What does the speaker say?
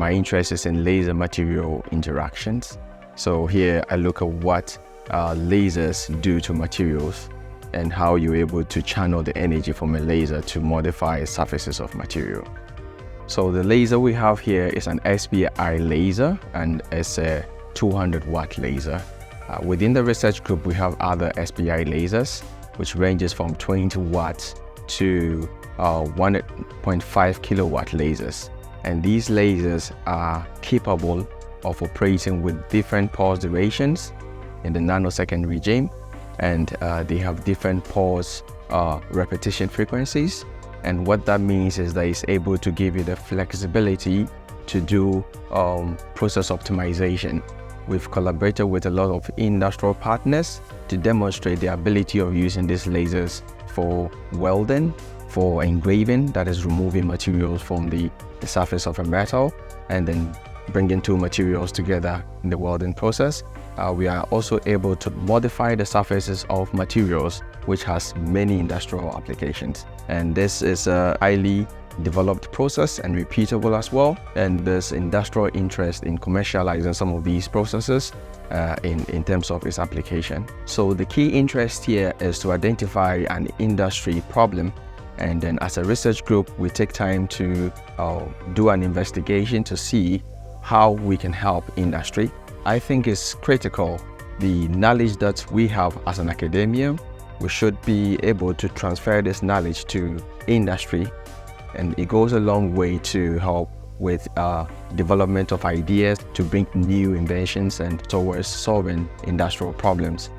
my interest is in laser material interactions. So here I look at what lasers do to materials and how you're able to channel the energy from a laser to modify surfaces of material. So the laser we have here is an SPI laser, and it's a 200-watt laser. Within the research group, we have other SPI lasers, which ranges from 20 watts to 1.5 kilowatt lasers. And these lasers are capable of operating with different pulse durations in the nanosecond regime, and they have different pulse repetition frequencies. And what that means is that it's able to give you the flexibility to do process optimization. We've collaborated with a lot of industrial partners to demonstrate the ability of using these lasers for welding, for engraving, that is removing materials from the surface of a metal and then bringing two materials together in the welding process. We are also able to modify the surfaces of materials, which has many industrial applications. And this is a highly developed process and repeatable as well. And there's industrial interest in commercializing some of these processes in terms of its application. So the key interest here is to identify an industry problem. And then as a research group, we take time to do an investigation to see how we can help industry. I think it's critical, the knowledge that we have as an academia, we should be able to transfer this knowledge to industry, and it goes a long way to help with development of ideas to bring new inventions and towards solving industrial problems.